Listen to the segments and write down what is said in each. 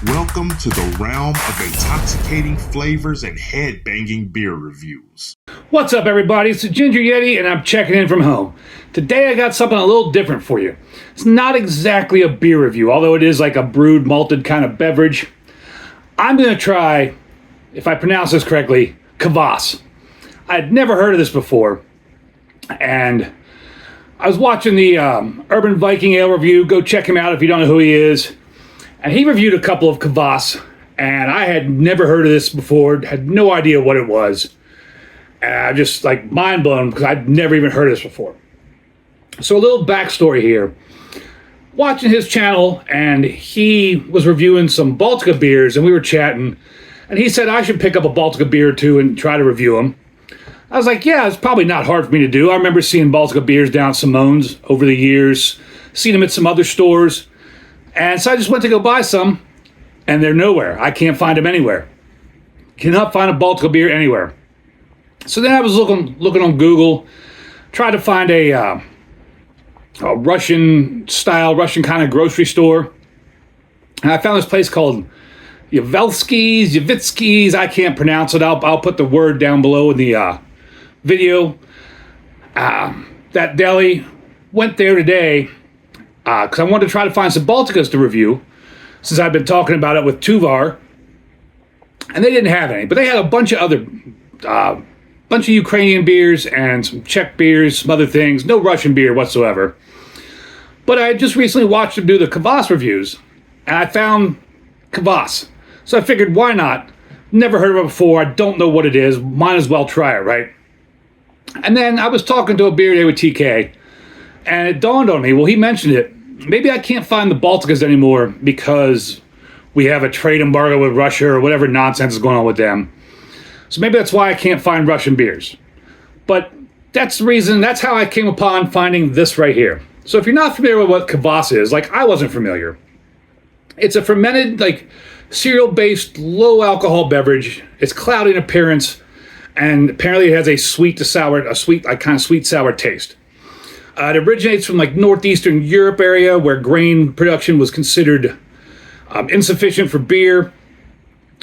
Welcome to the realm of intoxicating flavors and head-banging beer reviews. What's up, everybody? It's the Ginger Yeti, and I'm checking in from home. Today I got something a little different for you. It's not exactly a beer review, although it is like a brewed, malted kind of beverage. I'm going to try, if I pronounce this correctly, Kvass. I'd never heard of this before, and I was watching the Urban Viking Ale review. Go check him out if you don't know who he is. And he reviewed a couple of Kvass, and I had never heard of this before, had no idea what it was. And I just like mind blown because I'd never even heard of this before. So a little backstory here. Watching his channel, and he was reviewing some Baltika beers, and we were chatting, and he said I should pick up a Baltika beer or two and try to review them. I was like, yeah, it's probably not hard for me to do. I remember seeing Baltika beers down at Simone's over the years, seen them at some other stores. And so I just went to go buy some, and they're nowhere. I can't find them anywhere. Cannot find a Baltika beer anywhere. So then I was looking on Google, tried to find a Russian kind of grocery store. And I found this place called Yeleseyevsky, I can't pronounce it. I'll put the word down below in the video. That deli, went there today because I wanted to try to find some Baltikas to review, since I've been talking about it with Tuvar, and they didn't have any, but they had a bunch of other, bunch of Ukrainian beers and some Czech beers, some other things, no Russian beer whatsoever. But I just recently watched them do the Kvass reviews, and I found Kvass. So I figured, why not? Never heard of it before, I don't know what it is, might as well try it, right? And then I was talking to a beer day with TK, and it dawned on me, well, he mentioned it, maybe I can't find the Baltikas anymore because we have a trade embargo with Russia or whatever nonsense is going on with them. So maybe that's why I can't find Russian beers. But that's the reason, that's how I came upon finding this right here. So if you're not familiar with what Kvass is, like I wasn't familiar, it's a fermented, like cereal-based, low-alcohol beverage. It's cloudy in appearance, and apparently it has a sweet, like kind of sweet sour taste. It originates from like northeastern Europe area, where grain production was considered insufficient for beer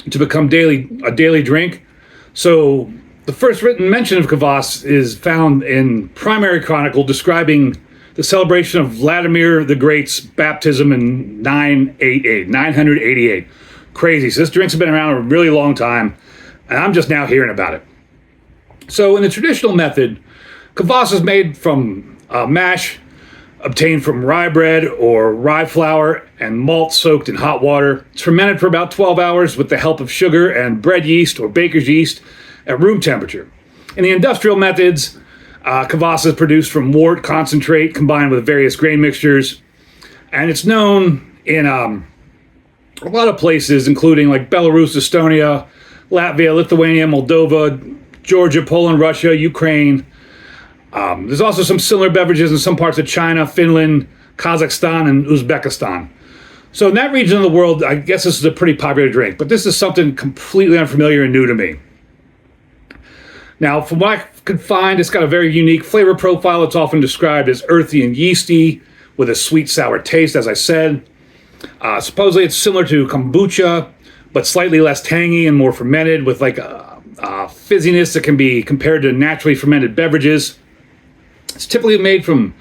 to become a daily drink. So the first written mention of Kvass is found in Primary Chronicle, describing the celebration of Vladimir the Great's baptism in 988. Crazy. So this drink's been around a really long time, and I'm just now hearing about it. So in the traditional method, Kvass is made from mash obtained from rye bread or rye flour and malt soaked in hot water. It's fermented for about 12 hours with the help of sugar and bread yeast or baker's yeast at room temperature. In the industrial methods, Kvass is produced from wort concentrate combined with various grain mixtures, and it's known in a lot of places, including like Belarus, Estonia, Latvia, Lithuania, Moldova, Georgia, Poland, Russia, Ukraine. There's also some similar beverages in some parts of China, Finland, Kazakhstan, and Uzbekistan. So in that region of the world, I guess this is a pretty popular drink, but this is something completely unfamiliar and new to me. Now, from what I could find, it's got a very unique flavor profile. It's often described as earthy and yeasty with a sweet sour taste, as I said. Supposedly it's similar to kombucha, but slightly less tangy and more fermented, with like a fizziness that can be compared to naturally fermented beverages. It's typically made from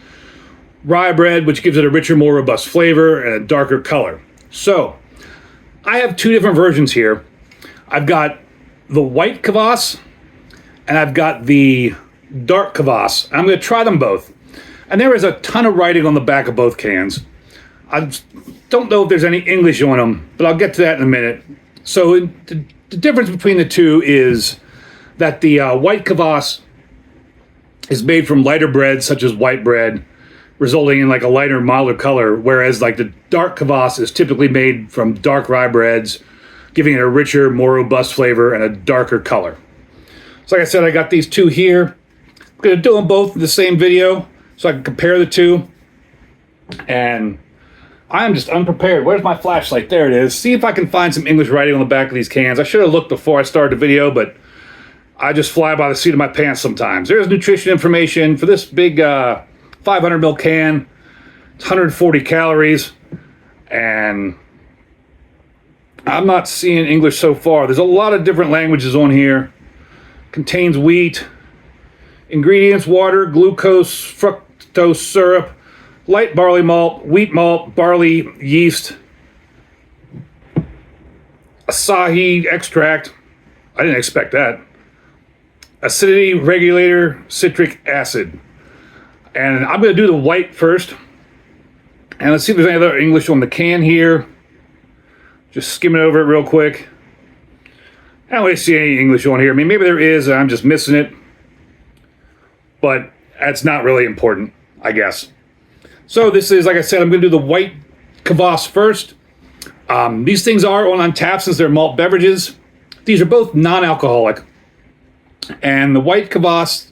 rye bread, which gives it a richer, more robust flavor and a darker color. So I have two different versions here. I've got the White Kvass, and I've got the Dark Kvass. I'm going to try them both. And there is a ton of writing on the back of both cans. I don't know if there's any English on them, but I'll get to that in a minute. So the difference between the two is that the White Kvass is made from lighter bread, such as white bread, resulting in like a lighter, milder color, whereas like the Dark Kvass is typically made from dark rye breads, giving it a richer, more robust flavor and a darker color. So like I said, I got these two here. I'm going to do them both in the same video so I can compare the two. And I'm just unprepared. Where's my flashlight? There it is. See if I can find some English writing on the back of these cans. I should have looked before I started the video, but I just fly by the seat of my pants sometimes. There's nutrition information for this big 500 ml can. It's 140 calories. And I'm not seeing English so far. There's a lot of different languages on here. Contains wheat. Ingredients: water, glucose, fructose syrup, light barley malt, wheat malt, barley, yeast, Asahi extract. I didn't expect that. Acidity regulator, citric acid. And I'm going to do the white first. And let's see if there's any other English on the can here. Just skimming over it real quick. I don't really see any English on here. I mean, maybe there is, and I'm just missing it. But that's not really important, I guess. So this is, like I said, I'm going to do the White Kvass first. These things are on tap since they're malt beverages. These are both non-alcoholic. And the White Kvass,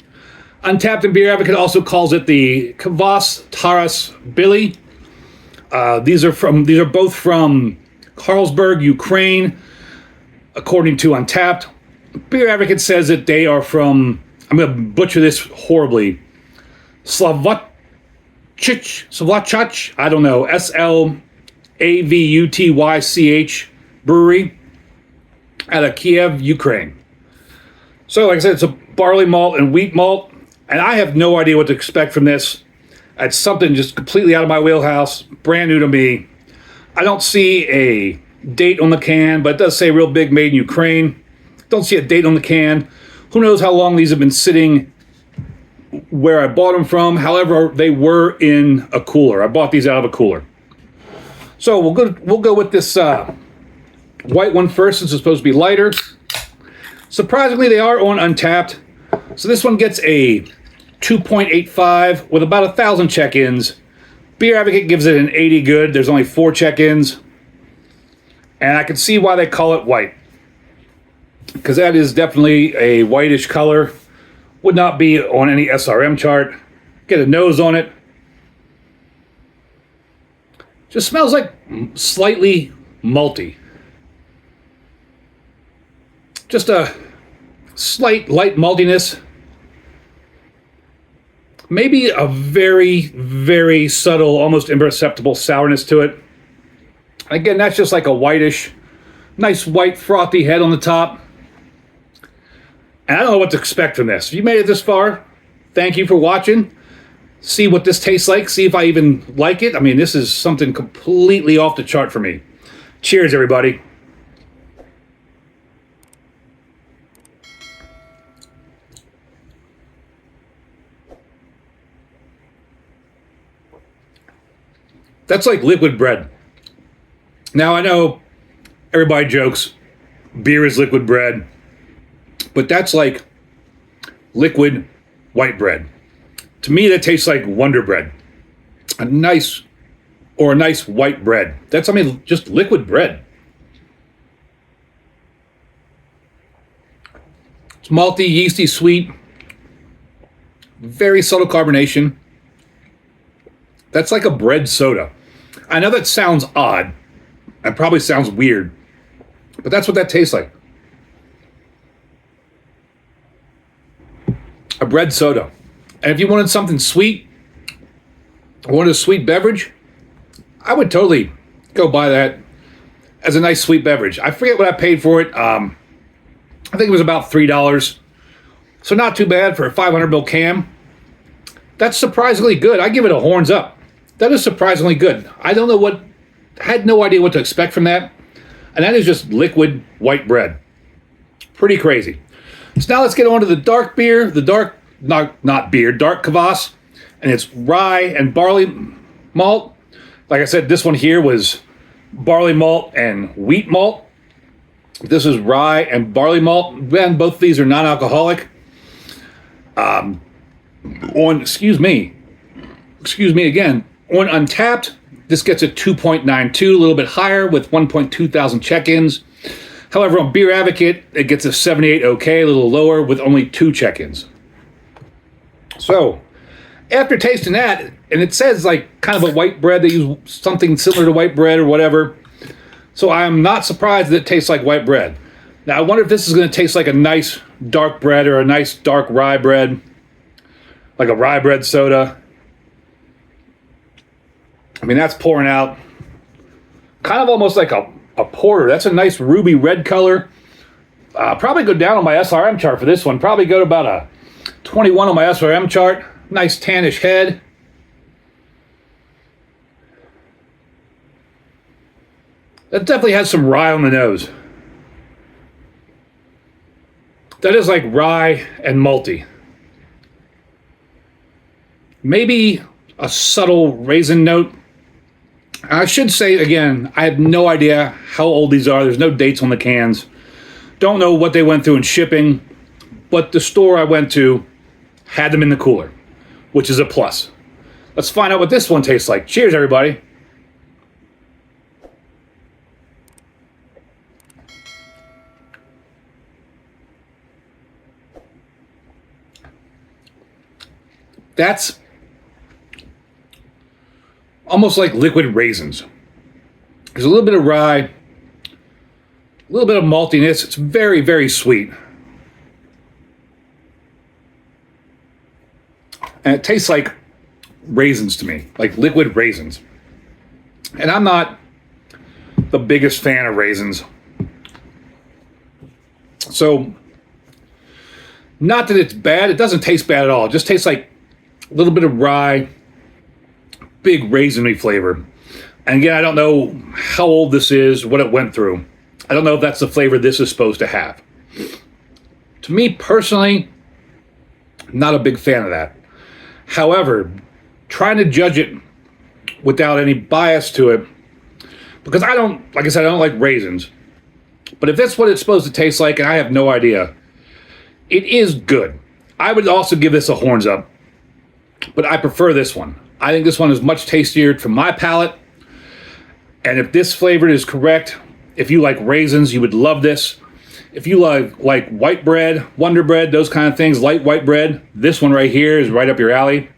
Untapped and Beer Advocate also calls it the Kvass Taras Biliy. These are both from Carlsberg, Ukraine, according to Untapped. Beer Advocate says that they are from, I'm going to butcher this horribly, Slavachach, I don't know, Slavutych brewery out of Kiev, Ukraine. So, like I said, it's a barley malt and wheat malt, and I have no idea what to expect from this. It's something just completely out of my wheelhouse, brand new to me. I don't see a date on the can, but it does say real big, made in Ukraine. Don't see a date on the can. Who knows how long these have been sitting where I bought them from. However, they were in a cooler. I bought these out of a cooler. So we'll go with this white one first, since it's supposed to be lighter. Surprisingly, they are on Untapped. So this one gets a 2.85 with about 1,000 check-ins. Beer Advocate gives it an 80 good. There's only 4 check-ins. And I can see why they call it white, because that is definitely a whitish color. Would not be on any SRM chart. Get a nose on it. Just smells like slightly malty. Just a slight light maltiness. Maybe a very, very subtle, almost imperceptible sourness to it. Again, that's just like a whitish, nice white frothy head on the top. And I don't know what to expect from this. If you made it this far, thank you for watching. See what this tastes like. See if I even like it. I mean, this is something completely off the chart for me. Cheers, everybody. That's like liquid bread. Now, I know everybody jokes beer is liquid bread, but that's like liquid white bread. To me, that tastes like Wonder Bread. A nice white bread. That's, I mean, just liquid bread. It's malty, yeasty, sweet. Very subtle carbonation. That's like a bread soda. I know that sounds odd. And probably sounds weird. But that's what that tastes like. A bread soda. And if you wanted something sweet, or wanted a sweet beverage, I would totally go buy that as a nice sweet beverage. I forget what I paid for it. I think it was about $3. So not too bad for a 500 ml can. That's surprisingly good. I give it a horns up. That is surprisingly good. I had no idea what to expect from that. And that is just liquid white bread. Pretty crazy. So now let's get on to the dark beer. The dark, not beer, Dark Kvass. And it's rye and barley malt. Like I said, this one here was barley malt and wheat malt. This is rye and barley malt. And both of these are non-alcoholic. Excuse me again. On Untapped, this gets a 2.92, a little bit higher with 1.2 thousand check-ins. However, on Beer Advocate, it gets a 78 okay, a little lower with only 2 check-ins. So, after tasting that, and it says like kind of a white bread, they use something similar to white bread or whatever. So I'm not surprised that it tastes like white bread. Now I wonder if this is going to taste like a nice dark bread or a nice dark rye bread, like a rye bread soda. I mean, that's pouring out kind of almost like a a porter. That's a nice ruby red color. Probably go down on my SRM chart for this one. Probably go to about a 21 on my SRM chart. Nice tannish head. That definitely has some rye on the nose. That is like rye and malty. Maybe a subtle raisin note. I should say, again, I have no idea how old these are. There's no dates on the cans. Don't know what they went through in shipping. But the store I went to had them in the cooler, which is a plus. Let's find out what this one tastes like. Cheers, everybody. That's almost like liquid raisins. There's a little bit of rye, a little bit of maltiness. It's very, very sweet. And it tastes like raisins to me, like liquid raisins. And I'm not the biggest fan of raisins. So, not that it's bad. It doesn't taste bad at all. It just tastes like a little bit of rye, big raisiny flavor. And again, I don't know how old this is, what it went through. I don't know if that's the flavor this is supposed to have. To me personally, not a big fan of that. However, trying to judge it without any bias to it, because I don't, like I said, I don't like raisins. But if that's what it's supposed to taste like, and I have no idea, it is good. I would also give this a horns up, but I prefer this one. I think this one is much tastier for my palate. And if this flavor is correct, if you like raisins, you would love this. If you like white bread, Wonder Bread, those kind of things, light white bread, this one right here is right up your alley.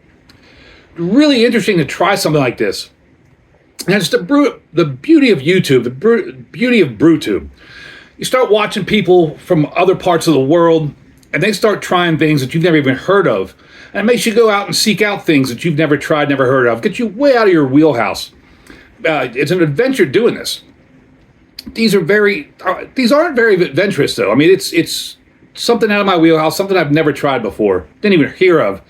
Really interesting to try something like this. And it's the beauty of YouTube, the beauty of BrewTube. You start watching people from other parts of the world, and they start trying things that you've never even heard of. And it makes you go out and seek out things that you've never tried, never heard of. Get you way out of your wheelhouse. It's an adventure doing this. These aren't very adventurous though. I mean, it's something out of my wheelhouse, something I've never tried before, didn't even hear of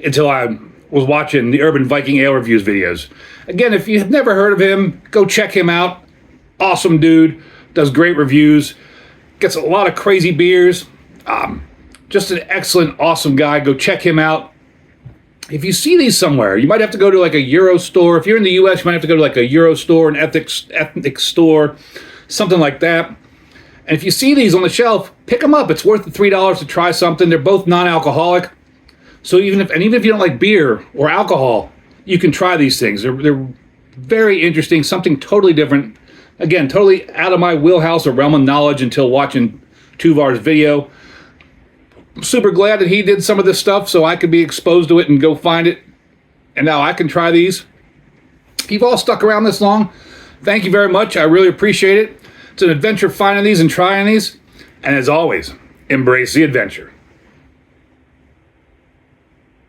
until I was watching the Urban Viking Ale Reviews videos. Again, if you've never heard of him, go check him out. Awesome dude, does great reviews, gets a lot of crazy beers. Just an excellent, awesome guy. Go check him out. If you see these somewhere, you might have to go to like a Euro store. If you're in the US, you might have to go to like a Euro store, an ethnic store, something like that. And if you see these on the shelf, pick them up. It's worth the $3 to try something. They're both non-alcoholic. So even if you don't like beer or alcohol, you can try these things. They're very interesting, something totally different. Again, totally out of my wheelhouse or realm of knowledge until watching Tuvar's video. I'm super glad that he did some of this stuff so I could be exposed to it and go find it. And now I can try these. If you've all stuck around this long, thank you very much. I really appreciate it. It's an adventure finding these and trying these. And as always, embrace the adventure.